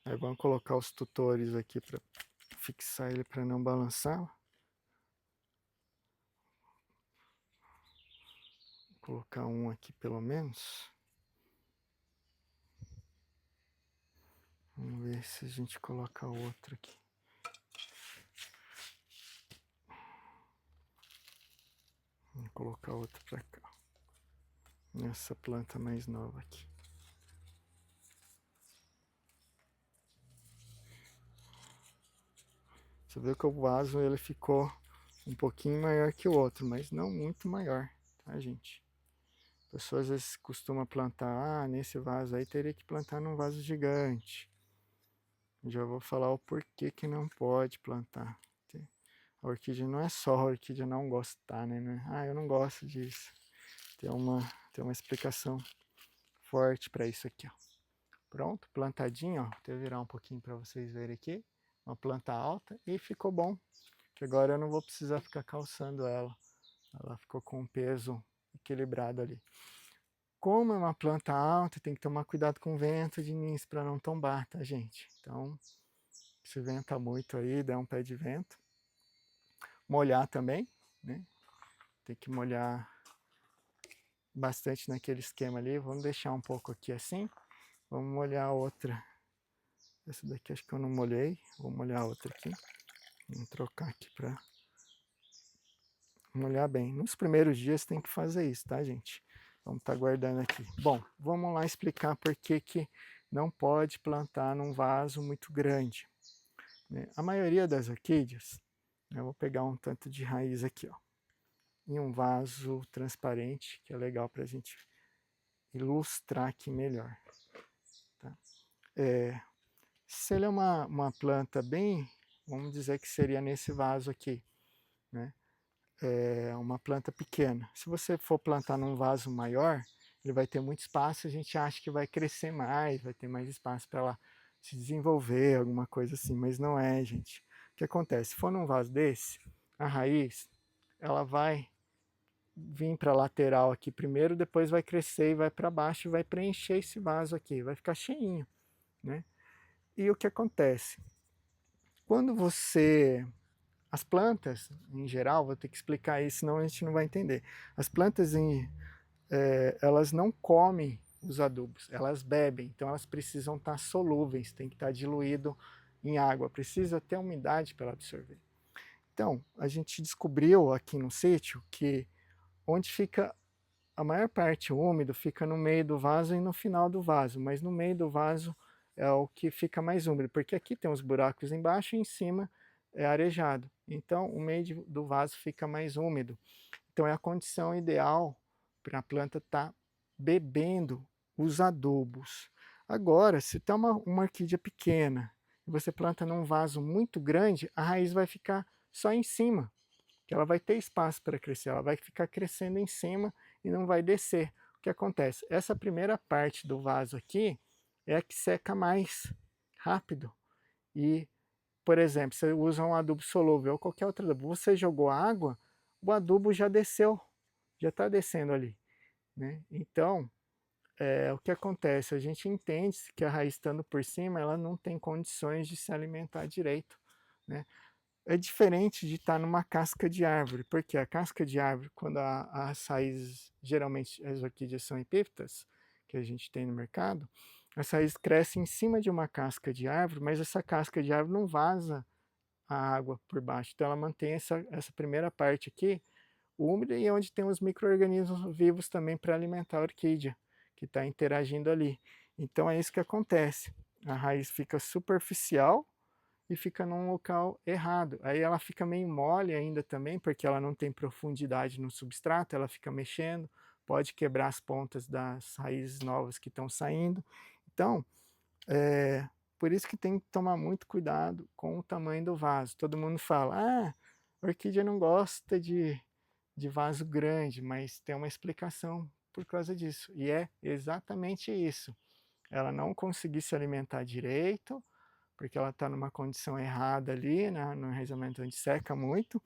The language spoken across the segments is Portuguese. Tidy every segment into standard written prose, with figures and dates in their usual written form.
Aí vamos colocar os tutores aqui para fixar ele para não balançar. Vou colocar um aqui pelo menos. Vamos ver se a gente coloca outro aqui. Vou colocar outro para cá. Nessa planta mais nova aqui. Você viu que o vaso ele ficou um pouquinho maior que o outro, mas não muito maior, tá, gente? A pessoa às vezes costuma plantar, nesse vaso aí teria que plantar num vaso gigante. Já vou falar o porquê que não pode plantar. A orquídea não é só a orquídea não gostar, né? Ah, eu não gosto disso. Tem uma explicação forte para isso aqui, ó. Pronto, plantadinho, ó. Vou virar um pouquinho para vocês verem aqui. Uma planta alta e ficou bom. Que agora eu não vou precisar ficar calçando ela. Ela ficou com um peso equilibrado ali. Como é uma planta alta, tem que tomar cuidado com o vento de início para não tombar, tá, gente? Então, se venta muito aí, dá um pé de vento. Molhar também, né? Tem que molhar bastante naquele esquema ali. Vamos deixar um pouco aqui assim. Vamos molhar a outra. Essa daqui acho que eu não molhei. Vou molhar a outra aqui. Vamos trocar aqui para molhar bem. Nos primeiros dias tem que fazer isso, tá, gente? Vamos estar guardando aqui. Bom, vamos lá explicar por que não pode plantar num vaso muito grande, né? A maioria das orquídeas, eu vou pegar um tanto de raiz aqui, ó, em um vaso transparente, que é legal para a gente ilustrar aqui melhor. Tá? Se ele é uma planta bem, vamos dizer que seria nesse vaso aqui, né? É uma planta pequena. Se você for plantar num vaso maior, ele vai ter muito espaço, a gente acha que vai crescer mais, vai ter mais espaço para ela se desenvolver, alguma coisa assim, mas não é, gente. O que acontece? Se for num vaso desse, a raiz, ela vai vir para a lateral aqui primeiro, depois vai crescer e vai para baixo e vai preencher esse vaso aqui, vai ficar cheinho, né? E o que acontece? Quando você as plantas, em geral, vou ter que explicar isso, senão a gente não vai entender. As plantas, elas não comem os adubos, elas bebem, então elas precisam estar solúveis, tem que estar diluído em água, precisa ter umidade para ela absorver. Então, a gente descobriu aqui no sítio que onde fica a maior parte úmido fica no meio do vaso e no final do vaso, mas no meio do vaso é o que fica mais úmido, porque aqui tem os buracos embaixo e em cima é arejado. Então o meio do vaso fica mais úmido. Então é a condição ideal para a planta estar bebendo os adubos. Agora, se está uma orquídea pequena e você planta num vaso muito grande, a raiz vai ficar só em cima, que ela vai ter espaço para crescer, ela vai ficar crescendo em cima e não vai descer. O que acontece? Essa primeira parte do vaso aqui é a que seca mais rápido. E, por exemplo, você usa um adubo solúvel ou qualquer outro adubo, você jogou água, o adubo já desceu, já está descendo ali, né? Então, o que acontece? A gente entende que a raiz estando por cima, ela não tem condições de se alimentar direito, né? É diferente de estar numa casca de árvore, porque a casca de árvore, quando as raízes, geralmente as orquídeas são epífitas, que a gente tem no mercado, as raízes crescem em cima de uma casca de árvore, mas essa casca de árvore não vaza a água por baixo, então ela mantém essa primeira parte aqui úmida e onde tem os micro-organismos vivos também para alimentar a orquídea, que está interagindo ali. Então é isso que acontece, a raiz fica superficial, e fica num local errado. Aí ela fica meio mole ainda também, porque ela não tem profundidade no substrato, ela fica mexendo, pode quebrar as pontas das raízes novas que estão saindo. Então, por isso que tem que tomar muito cuidado com o tamanho do vaso. Todo mundo fala, ah, a orquídea não gosta de vaso grande, mas tem uma explicação por causa disso. E é exatamente isso. Ela não conseguir se alimentar direito, porque ela está numa condição errada ali, né, no enraizamento onde seca muito.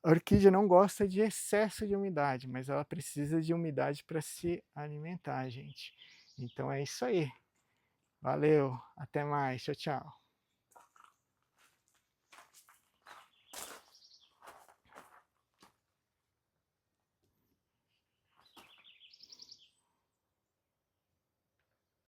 A orquídea não gosta de excesso de umidade, mas ela precisa de umidade para se alimentar, gente. Então é isso aí. Valeu, até mais, tchau, tchau.